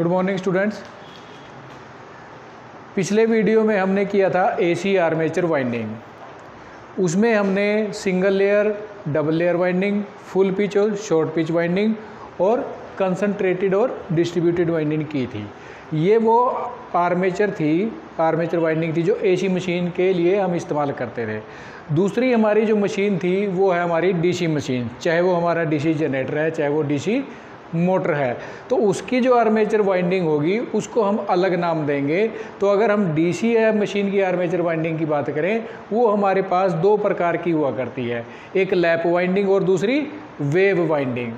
Good morning students. पिछले video में हमने किया था एसी आर्मेचर वाइंडिंग। उसमें हमने single layer, double layer winding, full pitch और शॉर्ट पिच वाइंडिंग और कंसंट्रेटेड और डिस्ट्रीब्यूटेड वाइंडिंग की थी। ये वो आर्मेचर वाइंडिंग थी जो एसी मशीन के लिए हम इस्तेमाल करते थे। दूसरी हमारी जो मशीन थी वो है हमारी डीसी मशीन, चाहे वो हमारा डीसी जनरेटर है, चाहे वो डीसी मोटर है। तो उसकी जो आर्मेचर वाइंडिंग होगी उसको हम अलग नाम देंगे। तो अगर हम डीसी मशीन की आर्मेचर वाइंडिंग की बात करें, वो हमारे पास दो प्रकार की हुआ करती है, एक लैप वाइंडिंग और दूसरी वेव वाइंडिंग।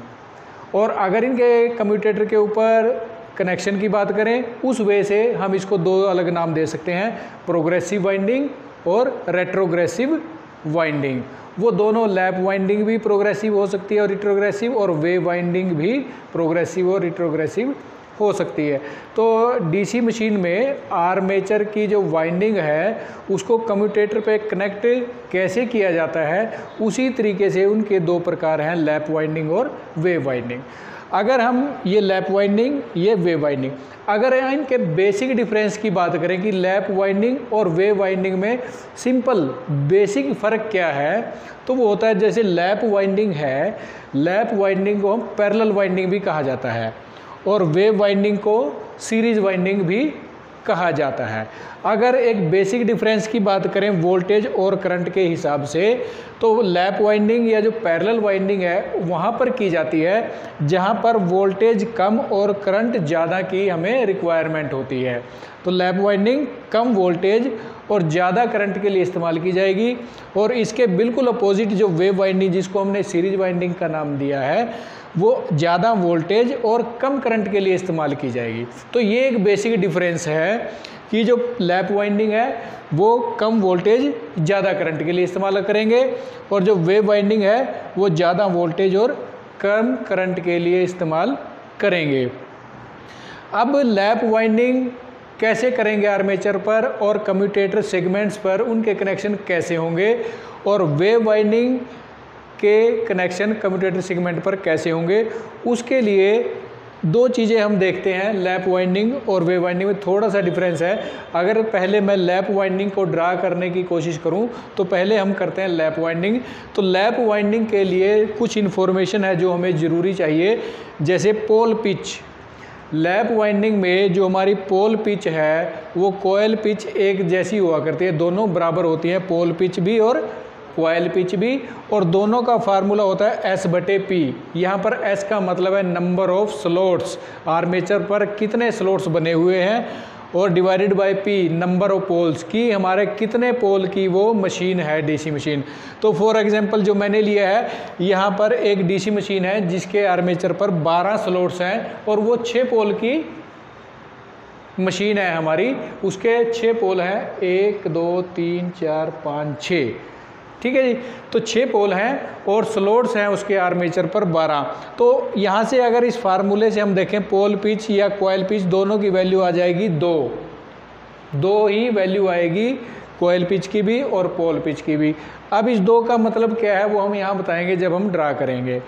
और अगर इनके कम्यूटेटर के ऊपर कनेक्शन की बात करें, उस वे से हम इसको दो अलग नाम दे सकते हैं, प्रोग्रेसिव वाइंडिंग और रेट्रोग्रेसिव वाइंडिंग। वो दोनों लैप वाइंडिंग भी प्रोग्रेसिव हो सकती है और रिट्रोग्रेसिव, और वेव वाइंडिंग भी प्रोग्रेसिव और रिट्रोग्रेसिव हो सकती है। तो डीसी मशीन में आर्मेचर की जो वाइंडिंग है उसको कम्यूटेटर पे कनेक्ट कैसे किया जाता है, उसी तरीके से उनके दो प्रकार हैं, लैप वाइंडिंग और वेव वाइंडिंग। अगर हम ये लैप वाइंडिंग, ये वेव वाइंडिंग, अगर इनके बेसिक डिफरेंस की बात करें कि लैप वाइंडिंग और वेव वाइंडिंग में सिंपल बेसिक फ़र्क क्या है, तो वो होता है जैसे लैप वाइंडिंग है, लैप वाइंडिंग को हम पैरेलल वाइंडिंग भी कहा जाता है और वेव वाइंडिंग को सीरीज वाइंडिंग भी कहा जाता है। अगर एक बेसिक डिफरेंस की बात करें वोल्टेज और करंट के हिसाब से, तो लैप वाइंडिंग या जो पैरेलल वाइंडिंग है वहाँ पर की जाती है जहाँ पर वोल्टेज कम और करंट ज़्यादा की हमें रिक्वायरमेंट होती है। तो लैप वाइंडिंग कम वोल्टेज और ज़्यादा करंट के लिए इस्तेमाल की जाएगी, और इसके बिल्कुल अपोजिट जो वेव वाइंडिंग, जिसको हमने सीरीज वाइंडिंग का नाम दिया है, वो ज़्यादा वोल्टेज और कम करंट के लिए इस्तेमाल की जाएगी। तो ये एक बेसिक डिफरेंस है कि जो लैप वाइंडिंग है वो कम वोल्टेज ज़्यादा करंट के लिए इस्तेमाल करेंगे, और जो वेव वाइंडिंग है वो ज़्यादा वोल्टेज और कम करंट के लिए इस्तेमाल करेंगे। अब लैप वाइंडिंग कैसे करेंगे आर्मेचर पर, और कम्यूटेटर सेगमेंट्स पर उनके कनेक्शन कैसे होंगे, और वेव वाइंडिंग के कनेक्शन कम्यूटेटर सेगमेंट पर कैसे होंगे, उसके लिए दो चीज़ें हम देखते हैं। लैप वाइंडिंग और वेव वाइंडिंग में थोड़ा सा डिफरेंस है। अगर पहले मैं लैप वाइंडिंग को ड्रा करने की कोशिश करूं, तो पहले हम करते हैं लैप वाइंडिंग। तो लैप वाइंडिंग के लिए कुछ इन्फॉर्मेशन है जो हमें ज़रूरी चाहिए, जैसे पोल पिच। लैप वाइंडिंग में जो हमारी पोल पिच है वो कोयल पिच एक जैसी हुआ करती है, दोनों बराबर होती हैं, पोल पिच भी और कोयल पिच भी, और दोनों का फार्मूला होता है S/P। यहाँ पर S का मतलब है नंबर ऑफ स्लॉट्स, आर्मेचर पर कितने स्लॉट्स बने हुए हैं, और divided by P number of poles, की हमारे कितने पोल की वो मशीन है डीसी मशीन। तो फॉर एग्जांपल जो मैंने लिया है, यहाँ पर एक डीसी मशीन है जिसके आर्मेचर पर 12 स्लॉट्स हैं और वो 6 पोल की मशीन है हमारी, उसके 6 पोल हैं, 1 2 3 4 5 6, ठीक है जी। तो 6 पोल हैं और स्लॉट्स हैं उसके आर्मेचर पर 12। तो यहाँ से अगर इस फार्मूले से हम देखें, पोल पिच या कोयल पिच दोनों की वैल्यू आ जाएगी 2 ही वैल्यू आएगी, कोयल पिच की भी और पोल पिच की भी। अब इस 2 का मतलब क्या है वो हम यहाँ बताएंगे जब हम ड्रा करेंगे।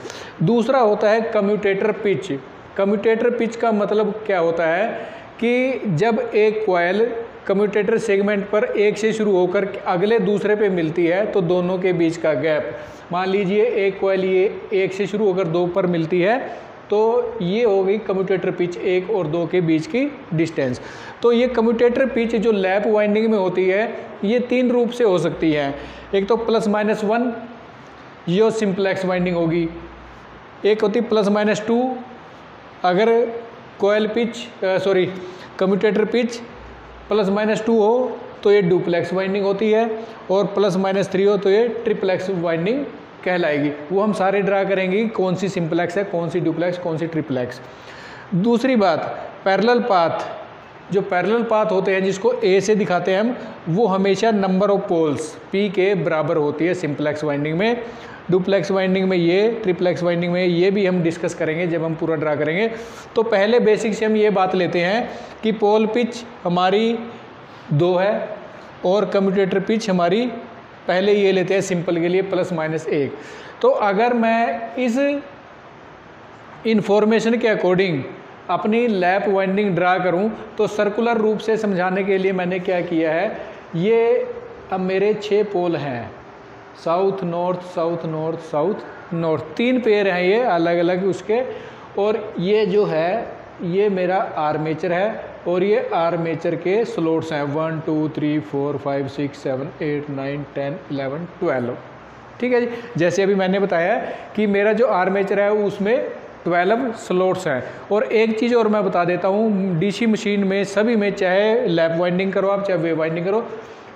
दूसरा होता है कम्यूटेटर पिच। कम्यूटेटर पिच का मतलब क्या होता है कि जब एक कोयल कम्यूटेटर सेगमेंट पर एक से शुरू होकर अगले दूसरे पे मिलती है, तो दोनों के बीच का गैप, मान लीजिए एक कोयल ये 1 से शुरू होकर 2 पर मिलती है, तो ये हो गई कम्यूटेटर पिच 1 और 2 के बीच की डिस्टेंस। तो ये कम्यूटेटर पिच जो लैप वाइंडिंग में होती है, ये 3 रूप से हो सकती है। एक तो +-1, ये सिंपलेक्स वाइंडिंग होगी। एक होती +-2, अगर कोयल पिच कम्यूटेटर पिच +-2 हो तो ये डुप्लेक्स वाइंडिंग होती है, और +-3 हो तो ये ट्रिप्लेक्स वाइंडिंग कहलाएगी। वो हम सारे ड्रा करेंगे, कौन सी सिंपलेक्स है, कौन सी डुप्लेक्स, कौन सी ट्रिप्लेक्स। दूसरी बात, पैरेलल पाथ। जो पैरेलल पाथ होते हैं जिसको A से दिखाते हैं हम, वो हमेशा नंबर ऑफ पोल्स P के बराबर होती है सिंपलेक्स वाइंडिंग में। डुप्लेक्स वाइंडिंग में ये, ट्रिप्लेक्स वाइंडिंग में ये भी हम डिस्कस करेंगे जब हम पूरा ड्रा करेंगे। तो पहले बेसिक से हम ये बात लेते हैं कि पोल पिच हमारी 2 है और कम्यूटेटर पिच हमारी, पहले ये लेते हैं सिंपल के लिए, +-1। तो अगर मैं इस इन्फॉर्मेशन के अकॉर्डिंग अपनी लैप वाइंडिंग ड्रा करूं, तो सर्कुलर रूप से समझाने के लिए मैंने क्या किया है, ये अब मेरे 6 पोल हैं, south north south north south north, 3 pair हैं ये अलग अलग उसके, और ये जो है ये मेरा आर्मेचर है और ये आर्मेचर के स्लॉट्स हैं 1 2 3 4 5 6 7 8 9 10 11 12। ठीक है जी, जैसे अभी मैंने बताया कि मेरा जो आर्मेचर है उसमें 12 स्लॉट्स हैं। और एक चीज़ और मैं बता देता हूँ, डीसी मशीन में सभी में, चाहे लैप वाइंडिंग करो आप चाहे वेव वाइंडिंग करो,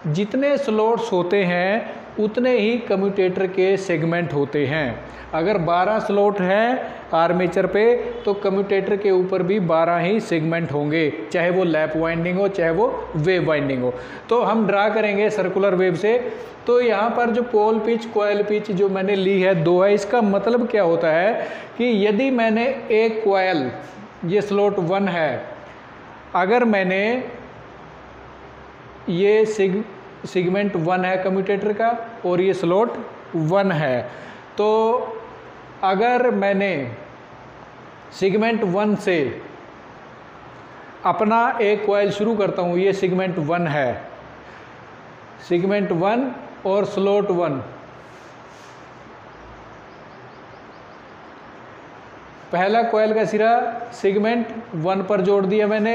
जितने स्लॉट्स होते हैं उतने ही कम्यूटेटर के सेगमेंट होते हैं। अगर 12 स्लॉट हैं आर्मेचर पे तो कम्यूटेटर के ऊपर भी 12 ही सेगमेंट होंगे, चाहे वो लैप वाइंडिंग हो चाहे वो वेव वाइंडिंग हो। तो हम ड्रा करेंगे सर्कुलर वेव से। तो यहाँ पर जो पोल पिच कॉयल पिच जो मैंने ली है 2 है, इसका मतलब क्या होता है कि यदि मैंने एक कॉयल, ये स्लॉट 1 है, अगर मैंने ये सेगमेंट 1 है कम्यूटेटर का और ये स्लॉट 1 है, तो अगर मैंने सेगमेंट 1 से अपना एक कॉयल शुरू करता हूँ, ये सेगमेंट 1 है, सेगमेंट 1 और स्लॉट 1, पहला कॉयल का सिरा सेगमेंट 1 पर जोड़ दिया मैंने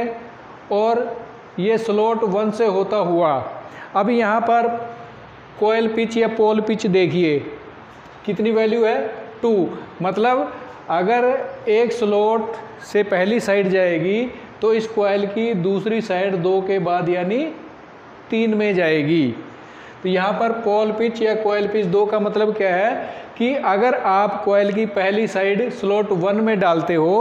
और ये स्लॉट 1 से होता हुआ, अब यहाँ पर कॉयल पिच या पोल पिच देखिए कितनी वैल्यू है 2, मतलब अगर एक स्लॉट से पहली साइड जाएगी तो इस कॉयल की दूसरी साइड 2 के बाद यानी 3 में जाएगी। तो यहाँ पर पोल पिच या कॉयल पिच 2 का मतलब क्या है कि अगर आप कॉयल की पहली साइड स्लॉट 1 में डालते हो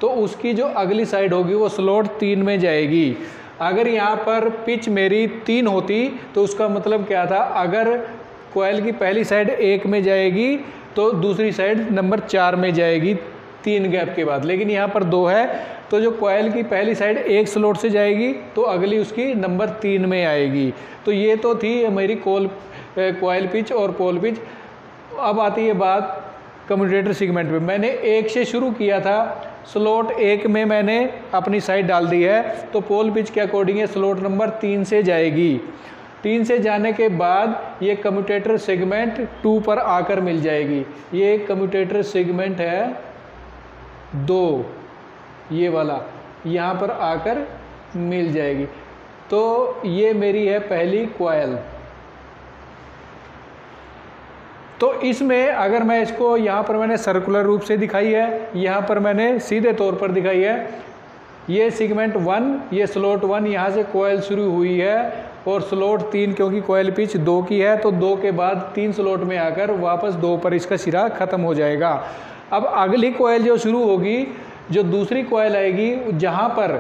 तो उसकी जो अगली साइड होगी वो स्लॉट 3 में जाएगी। अगर यहाँ पर पिच मेरी 3 होती तो उसका मतलब क्या था, अगर कॉयल की पहली साइड 1 में जाएगी तो दूसरी साइड नंबर 4 में जाएगी 3 गैप के बाद, लेकिन यहाँ पर 2 है तो जो कॉयल की पहली साइड एक स्लॉट से जाएगी तो अगली उसकी नंबर 3 में आएगी। तो ये तो थी मेरी कॉयल पिच और पोल पिच। अब आती है बात कम्यूटेटर सेगमेंट पे। मैंने 1 से शुरू किया था, स्लॉट 1 में मैंने अपनी साइड डाल दी है, तो पोल पिच के अकॉर्डिंग स्लॉट नंबर 3 से जाएगी। 3 से जाने के बाद ये कम्यूटेटर सेगमेंट 2 पर आकर मिल जाएगी। ये कम्यूटेटर सेगमेंट है 2, ये वाला यहाँ पर आकर मिल जाएगी। तो ये मेरी है पहली कॉयल। तो इसमें अगर मैं इसको यहाँ पर मैंने सर्कुलर रूप से दिखाई है, यहाँ पर मैंने सीधे तौर पर दिखाई है। ये सेगमेंट 1, ये स्लॉट 1, यहाँ से कॉयल शुरू हुई है और स्लॉट 3, क्योंकि कॉयल पिच 2 की है तो 2 के बाद 3 स्लॉट में आकर वापस 2 पर इसका सिरा ख़त्म हो जाएगा। अब अगली कॉयल जो शुरू होगी, जो दूसरी कॉयल आएगी, जहाँ पर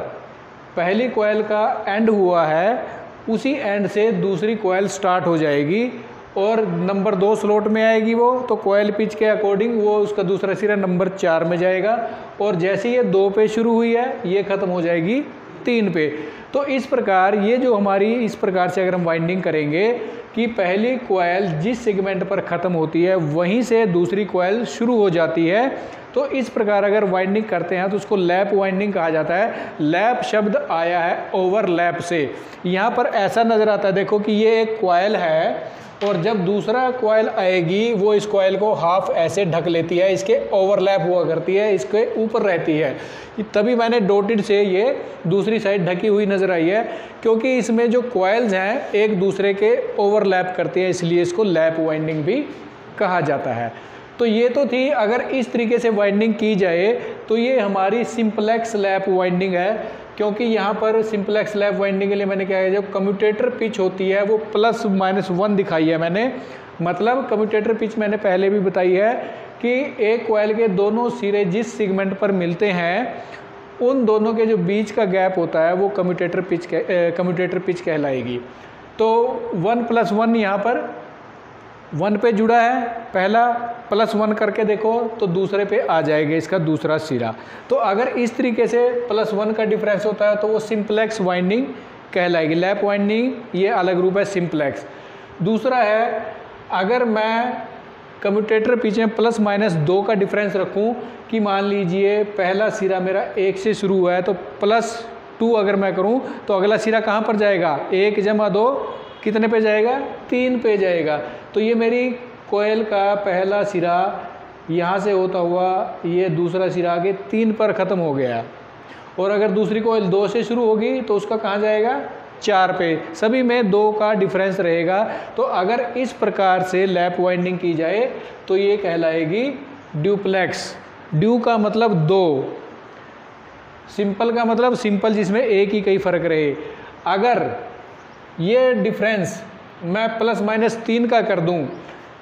पहली कॉयल का एंड हुआ है उसी एंड से दूसरी कॉयल स्टार्ट हो जाएगी और नंबर 2 स्लॉट में आएगी वो, तो कॉयल पिच के अकॉर्डिंग वो उसका दूसरा सिरा नंबर 4 में जाएगा और जैसे ये 2 पे शुरू हुई है ये ख़त्म हो जाएगी 3 पे। तो इस प्रकार ये जो हमारी, इस प्रकार से अगर हम वाइंडिंग करेंगे कि पहली कॉयल जिस सेगमेंट पर ख़त्म होती है वहीं से दूसरी कॉयल शुरू हो जाती है, तो इस प्रकार अगर वाइंडिंग करते हैं तो उसको लैप वाइंडिंग कहा जाता है। लैप शब्द आया है ओवरलैप से। यहाँ पर ऐसा नज़र आता है, देखो कि ये एक कॉयल है और जब दूसरा कॉयल आएगी वो इस कॉयल को हाफ ऐसे ढक लेती है, इसके ओवरलैप हुआ करती है, इसके ऊपर रहती है। तभी मैंने डॉटेड से ये दूसरी साइड ढकी हुई नज़र आई है, क्योंकि इसमें जो कॉयल्स हैं एक दूसरे के ओवरलैप करती हैं, इसलिए इसको लैप वाइंडिंग भी कहा जाता है। तो ये तो थी, अगर इस तरीके से वाइंडिंग की जाए तो ये हमारी सिंपलेक्स लैप वाइंडिंग है। क्योंकि यहाँ पर सिंपलेक्स लैप वाइंडिंग के लिए मैंने क्या है, जब कम्यूटेटर पिच होती है वो ±1 दिखाई है मैंने, मतलब कम्यूटेटर पिच मैंने पहले भी बताई है कि एक कॉयल के दोनों सिरे जिस सेगमेंट पर मिलते हैं उन दोनों के जो बीच का गैप होता है वो कम्यूटेटर पिच कहलाएगी। तो 1+1 यहाँ पर 1 पे जुड़ा है, पहला +1 करके देखो तो दूसरे पे आ जाएगा इसका दूसरा सिरा। तो अगर इस तरीके से +1 का डिफरेंस होता है तो वो सिंपलेक्स वाइंडिंग कहलाएगी। लैप वाइंडिंग ये अलग रूप है सिंपलेक्स। दूसरा है, अगर मैं कम्यूटेटर पिच में प्लस माइनस 2 का डिफरेंस रखूं कि मान लीजिए पहला सिरा मेरा 1 से शुरू हुआ है तो +2 अगर मैं करूं तो अगला सिरा कहां पर जाएगा, 1 + 2 कितने पे जाएगा, 3 पे जाएगा। तो ये मेरी कोयल का पहला सिरा यहाँ से होता हुआ ये दूसरा सिरा आगे 3 पर ख़त्म हो गया, और अगर दूसरी कोयल 2 से शुरू होगी तो उसका कहाँ जाएगा, 4 पे। सभी में 2 का डिफरेंस रहेगा। तो अगर इस प्रकार से लैप वाइंडिंग की जाए तो ये कहलाएगी ड्यूप्लेक्स। ड्यू का मतलब 2, सिंपल का मतलब सिंपल जिसमें एक ही कई फ़र्क रहे। अगर ये डिफरेंस मैं +-3 का कर दूं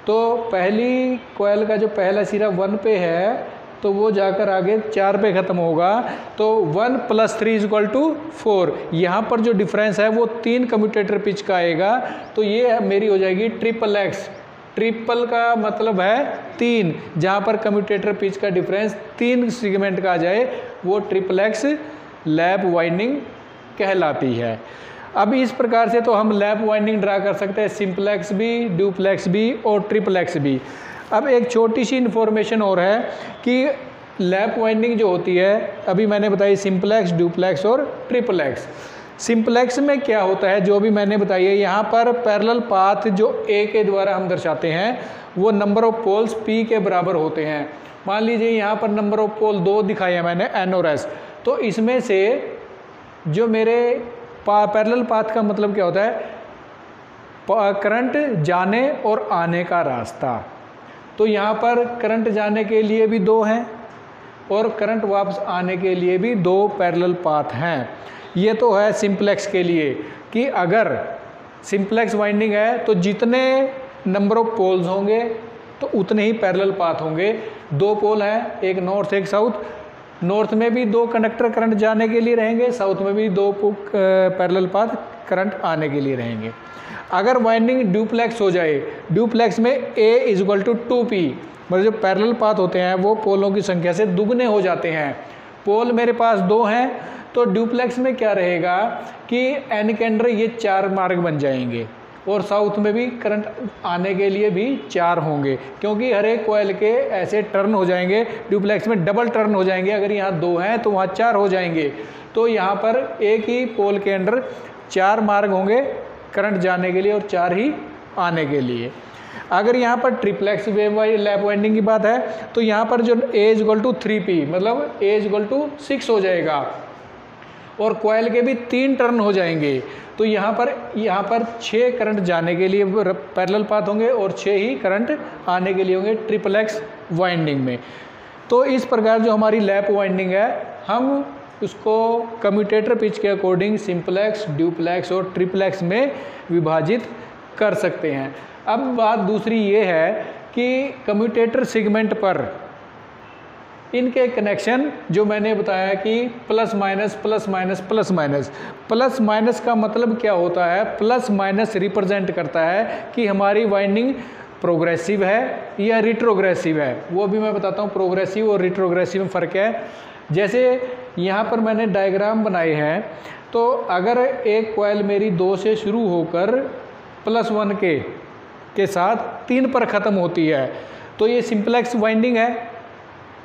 तो पहली कोयल का जो पहला सिरा 1 पे है तो वो जाकर आगे 4 पे ख़त्म होगा। तो 1 + 3 = 4। यहाँ पर जो डिफरेंस है वो 3 कम्यूटेटर पिच का आएगा। तो ये मेरी हो जाएगी XXX। ट्रिपल का मतलब है 3, जहाँ पर कम्यूटेटर पिच का डिफरेंस 3 सेगमेंट का आ जाए वो XXX लैप वाइंडिंग कहलाती है। अब इस प्रकार से तो हम लैप वाइंडिंग ड्रा कर सकते हैं, सिंपलेक्स भी, ड्यूप्लेक्स भी और ट्रिपलेक्स भी। अब एक छोटी सी इन्फॉर्मेशन और है कि लैप वाइंडिंग जो होती है अभी मैंने बताई सिंपलेक्स, ड्यूप्लेक्स और ट्रिपलेक्स। सिंपलेक्स में क्या होता है जो भी मैंने बताई है, यहाँ पर पैरेलल पाथ जो A के द्वारा हम दर्शाते हैं वो नंबर ऑफ पोल्स P के बराबर होते हैं। मान लीजिए यहाँ पर नंबर ऑफ पोल 2 दिखाए हैं मैंने, N और S। तो इसमें से जो मेरे पैरेलल पाथ का मतलब क्या होता है, करंट जाने और आने का रास्ता। तो यहाँ पर करंट जाने के लिए भी 2 हैं और करंट वापस आने के लिए भी 2 पैरेलल पाथ हैं। ये तो है सिंपलेक्स के लिए कि अगर सिंपलेक्स वाइंडिंग है तो जितने नंबर ऑफ पोल्स होंगे तो उतने ही पैरेलल पाथ होंगे। 2 पोल हैं, एक नॉर्थ एक साउथ। नॉर्थ में भी 2 कंडक्टर करंट जाने के लिए रहेंगे, साउथ में भी 2 पैरेलल पाथ करंट आने के लिए रहेंगे। अगर वाइंडिंग ड्यूप्लेक्स हो जाए, ड्यूप्लेक्स में A = 2P, मतलब जो पैरेलल पाथ होते हैं वो पोलों की संख्या से दुगने हो जाते हैं। पोल मेरे पास 2 हैं तो ड्यूप्लेक्स में क्या रहेगा कि N के अंडर ये 4 मार्ग बन जाएंगे और साउथ में भी करंट आने के लिए भी 4 होंगे, क्योंकि हर एक कोयल के ऐसे टर्न हो जाएंगे। ड्यूप्लेक्स में डबल टर्न हो जाएंगे, अगर यहाँ 2 हैं तो वहाँ 4 हो जाएंगे। तो यहाँ पर एक ही पोल के अंडर 4 मार्ग होंगे करंट जाने के लिए और 4 ही आने के लिए। अगर यहाँ पर ट्रिपलेक्स वेव लैप वाइंडिंग की बात है तो यहाँ पर जो A = 3P मतलब A = 6 हो जाएगा और कोयल के भी 3 टर्न हो जाएंगे। तो यहाँ पर 6 करंट जाने के लिए पैरेलल पाथ होंगे और 6 ही करंट आने के लिए होंगे XXX वाइंडिंग में। तो इस प्रकार जो हमारी लैप वाइंडिंग है हम उसको कम्यूटेटर पिच के अकॉर्डिंग सिंपलेक्स, ड्यूप्लेक्स और ट्रिपलेक्स में विभाजित कर सकते हैं। अब बात दूसरी ये है कि कम्यूटेटर सेगमेंट पर इनके कनेक्शन जो मैंने बताया कि प्लस माइनस का मतलब क्या होता है, प्लस माइनस रिप्रेजेंट करता है कि हमारी वाइंडिंग प्रोग्रेसिव है या रिट्रोग्रेसिव है। वो भी मैं बताता हूँ प्रोग्रेसिव और रिट्रोग्रेसिव में फ़र्क है। जैसे यहाँ पर मैंने डायग्राम बनाए हैं, तो अगर एक कोयल मेरी 2 से शुरू होकर +1 के साथ 3 पर ख़त्म होती है तो ये सिंपलेक्स वाइंडिंग है,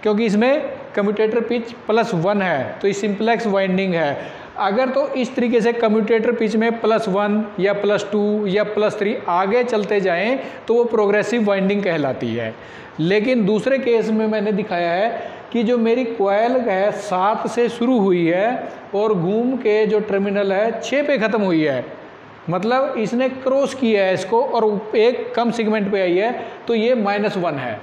क्योंकि इसमें कम्यूटेटर पिच +1 है तो ये सिंपलेक्स वाइंडिंग है। अगर तो इस तरीके से कम्यूटेटर पिच में +1 या +2 या +3 आगे चलते जाएं तो वो प्रोग्रेसिव वाइंडिंग कहलाती है। लेकिन दूसरे केस में मैंने दिखाया है कि जो मेरी कोयल है 7 से शुरू हुई है और घूम के जो टर्मिनल है 6 पे ख़त्म हुई है, मतलब इसने क्रॉस किया है इसको और एक कम सेगमेंट पे आई है, तो ये -1 है,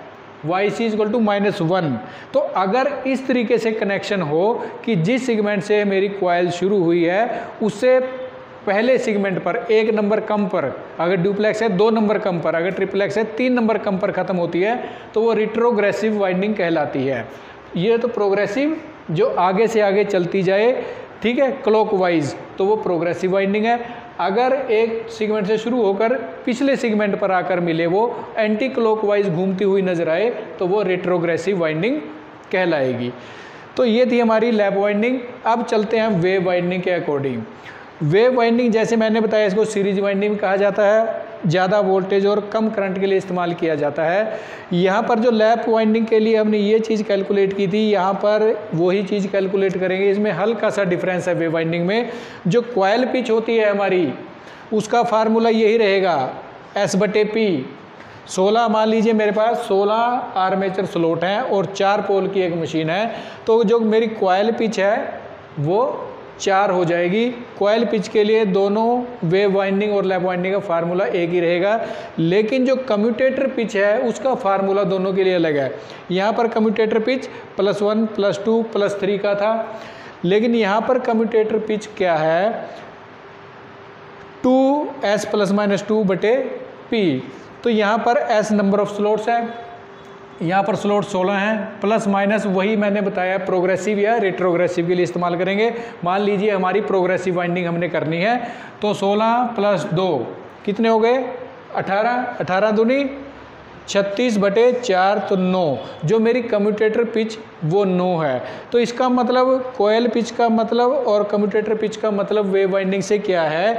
YC = -1। तो अगर इस तरीके से कनेक्शन हो कि जिस सेगमेंट से मेरी कोयल शुरू हुई है उससे पहले सेगमेंट पर 1 नंबर कम पर, अगर ड्यूप्लेक्स है 2 नंबर कम पर, अगर ट्रिपलेक्स है 3 नंबर कम पर ख़त्म होती है तो वो रिट्रोग्रेसिव वाइंडिंग कहलाती है। ये तो प्रोग्रेसिव जो आगे से आगे चलती जाए, ठीक है, क्लॉकवाइज, तो वो प्रोग्रेसिव वाइंडिंग है। अगर एक सेगमेंट से शुरू होकर पिछले सेगमेंट पर आकर मिले, वो एंटी क्लॉकवाइज घूमती हुई नजर आए, तो वो रेट्रोग्रेसिव वाइंडिंग कहलाएगी। तो ये थी हमारी लैप वाइंडिंग। अब चलते हैं वेव वाइंडिंग के अकॉर्डिंग। वेव वाइंडिंग जैसे मैंने बताया इसको सीरीज वाइंडिंग कहा जाता है ज़्यादा वोल्टेज और कम करंट के लिए इस्तेमाल किया जाता है। यहाँ पर जो लैप वाइंडिंग के लिए हमने ये चीज़ कैलकुलेट की थी, यहाँ पर वही चीज़ कैलकुलेट करेंगे। इसमें हल्का सा डिफरेंस है वेव वाइंडिंग में। जो कॉयल पिच होती है हमारी, उसका फार्मूला यही रहेगा S/P। 16 मान लीजिए मेरे पास 16 आर्मेचर स्लॉट हैं और 4 पोल की एक मशीन है, तो जो मेरी कॉयल पिच है वो 4 हो जाएगी। कॉयल पिच के लिए दोनों वेव वाइंडिंग और लैप वाइंडिंग का फार्मूला एक ही रहेगा, लेकिन जो कम्यूटेटर पिच है उसका फार्मूला दोनों के लिए अलग है। यहाँ पर कम्यूटेटर पिच +1 +2 +3 का था, लेकिन यहाँ पर कम्यूटेटर पिच क्या है 2S ± 2/P। तो यहाँ पर S नंबर ऑफ स्लॉट्स है, यहाँ पर स्लॉट 16 हैं, प्लस माइनस वही मैंने बताया प्रोग्रेसिव या रेट्रोग्रेसिव के लिए इस्तेमाल करेंगे। मान लीजिए हमारी प्रोग्रेसिव वाइंडिंग हमने करनी है, तो 16 + 2 कितने हो गए 18, 18 दूनी 36/4 तो 9। जो मेरी कम्यूटेटर पिच वो 9 है। तो इसका मतलब कोयल पिच का मतलब और कम्यूटेटर पिच का मतलब वेव वाइंडिंग से क्या है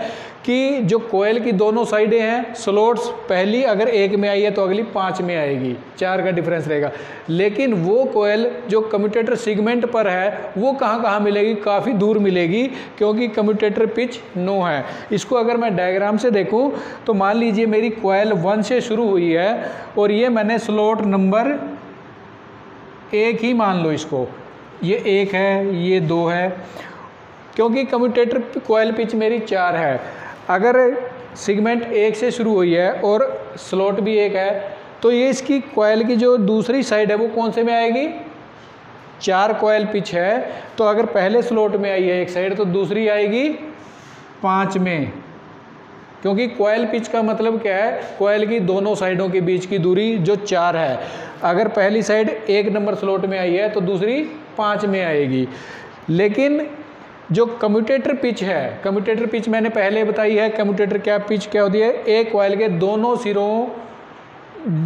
कि जो कोयल की दोनों साइडें हैं स्लॉट्स, पहली अगर 1 में आई है तो अगली 5 में आएगी, 4 का डिफरेंस रहेगा। लेकिन वो कोयल जो कम्यूटेटर सेगमेंट पर है वो कहाँ मिलेगी, काफ़ी दूर मिलेगी, क्योंकि कम्यूटेटर पिच 9 है। इसको अगर मैं डायग्राम से देखूं तो मान लीजिए मेरी कोयल 1 से शुरू हुई है और ये मैंने स्लॉट नंबर 1 ही मान लो इसको, ये 1 है, ये 2 है, क्योंकि कम्यूटेटर कोयल पिच मेरी 4 है। अगर सेगमेंट 1 से शुरू हुई है और स्लॉट भी 1 है, तो ये इसकी कोयल की जो दूसरी साइड है वो कौन से में आएगी, 4 कोयल पिच है, तो अगर पहले स्लॉट में आई है एक साइड तो दूसरी आएगी 5 में, क्योंकि कोयल पिच का मतलब क्या है, कोयल की दोनों साइडों के बीच की दूरी जो 4 है। अगर पहली साइड 1 नंबर स्लॉट में आई है तो दूसरी 5 में आएगी। लेकिन जो कम्यूटेटर पिच है, कम्यूटेटर पिच मैंने पहले बताई है, कम्यूटेटर क्या पिच क्या होती है, एक कोयल के दोनों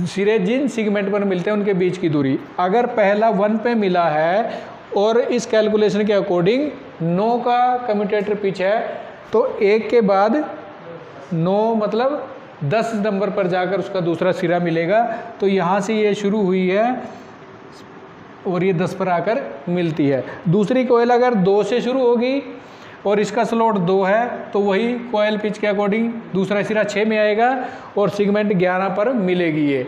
सिरे जिन सेगमेंट पर मिलते हैं उनके बीच की दूरी। अगर पहला 1 पे मिला है और इस कैलकुलेशन के अकॉर्डिंग 9 का कम्यूटेटर पिच है, तो 1 के बाद 9 मतलब 10 नंबर पर जाकर उसका दूसरा सिरा मिलेगा। तो यहाँ से ये शुरू हुई है और ये 10 पर आकर मिलती है। दूसरी कोयल अगर 2 से शुरू होगी और इसका स्लॉट 2 है, तो वही कोयल पिच के अकॉर्डिंग दूसरा सिरा 6 में आएगा और सेगमेंट 11 पर मिलेगी ये।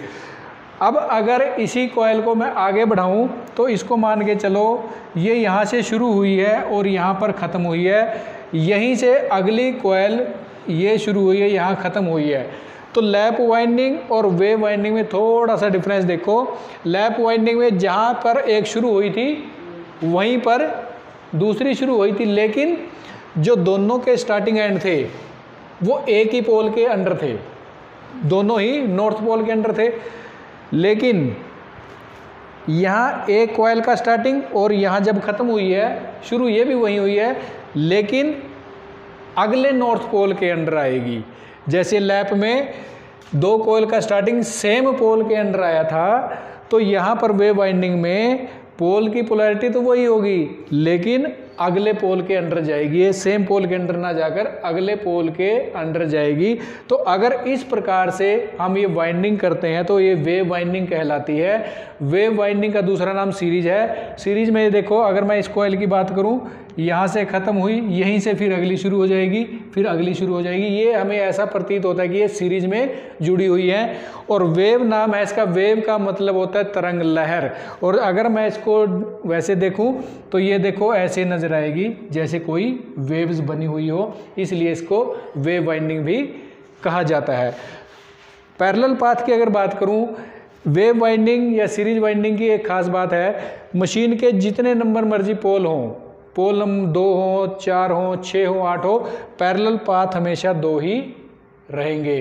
अब अगर इसी कोयल को मैं आगे बढ़ाऊं तो इसको मान के चलो ये यहाँ से शुरू हुई है और यहाँ पर ख़त्म हुई है, यहीं से अगली कोयल ये शुरू हुई है, यहाँ ख़त्म हुई है। तो लैप वाइंडिंग और वेव वाइंडिंग में थोड़ा सा डिफरेंस देखो। लैप वाइंडिंग में जहाँ पर एक शुरू हुई थी वहीं पर दूसरी शुरू हुई थी, लेकिन जो दोनों के स्टार्टिंग एंड थे वो एक ही पोल के अंडर थे, दोनों ही नॉर्थ पोल के अंडर थे। लेकिन यहाँ एक कोयल का स्टार्टिंग और यहाँ जब ख़त्म हुई है, शुरू ये भी वहीं हुई है, लेकिन अगले नॉर्थ पोल के अंडर आएगी। जैसे लैप में 2 कोयल का स्टार्टिंग सेम पोल के अंडर आया था, तो यहाँ पर वेव वाइंडिंग में पोल की पोलैरिटी तो वही होगी, लेकिन अगले पोल के अंडर जाएगी, ये सेम पोल के अंडर ना जाकर अगले पोल के अंडर जाएगी। तो अगर इस प्रकार से हम ये वाइंडिंग करते हैं तो ये वेव वाइंडिंग कहलाती है। वेव वाइंडिंग का दूसरा नाम सीरीज है। सीरीज में देखो, अगर मैं इस कोयल की बात करूं, यहाँ से ख़त्म हुई, यहीं से फिर अगली शुरू हो जाएगी, फिर अगली शुरू हो जाएगी। ये हमें ऐसा प्रतीत होता है कि ये सीरीज में जुड़ी हुई है। और वेव नाम है इसका, वेव का मतलब होता है तरंग, लहर। और अगर मैं इसको वैसे देखूं तो ये देखो ऐसे नज़र आएगी जैसे कोई वेव्स बनी हुई हो, इसलिए इसको वेव वाइंडिंग भी कहा जाता है। पैरेलल पाथ की अगर बात करूं, वेव वाइंडिंग या सीरीज वाइंडिंग की एक खास बात है, मशीन के जितने नंबर मर्जी पोल हों, पोल नंबर 2 हो, 4 हो, 6 हो, 8 हो, पैरेलल पाथ हमेशा 2 ही रहेंगे।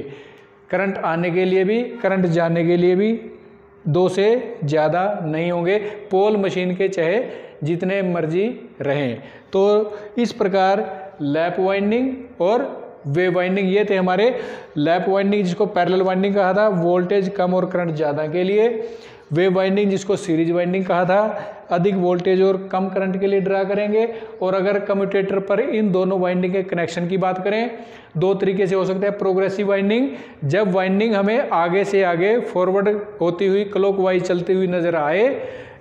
करंट आने के लिए भी, करंट जाने के लिए भी 2 से ज़्यादा नहीं होंगे, पोल मशीन के चाहे जितने मर्जी रहें। तो इस प्रकार लैप वाइंडिंग और वेव वाइंडिंग, ये थे हमारे लैप वाइंडिंग जिसको पैरेलल वाइंडिंग कहा था, वोल्टेज कम और करंट ज़्यादा के लिए। वेव वाइंडिंग जिसको सीरीज वाइंडिंग कहा था, अधिक वोल्टेज और कम करंट के लिए ड्रा करेंगे। और अगर कम्यूटेटर पर इन दोनों वाइंडिंग के कनेक्शन की बात करें, दो तरीके से हो सकता है। प्रोग्रेसिव वाइंडिंग, जब वाइंडिंग हमें आगे से आगे फॉरवर्ड होती हुई क्लॉकवाइज चलती हुई नजर आए,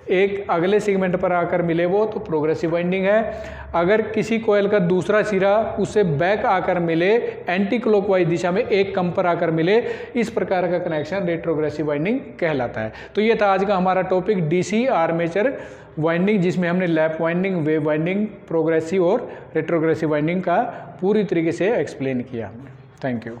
एक अगले सेगमेंट पर आकर मिले वो, तो प्रोग्रेसिव वाइंडिंग है। अगर किसी कॉइल का दूसरा सिरा उससे बैक आकर मिले, एंटी क्लॉकवाइज दिशा में एक कम पर आकर मिले, इस प्रकार का कनेक्शन रेट्रोग्रेसिव वाइंडिंग कहलाता है। तो ये था आज का हमारा टॉपिक डीसी आर्मेचर वाइंडिंग, जिसमें हमने lap winding, wave winding, progressive और रेट्रोग्रेसिव वाइंडिंग का पूरी तरीके से एक्सप्लेन किया। Thank you.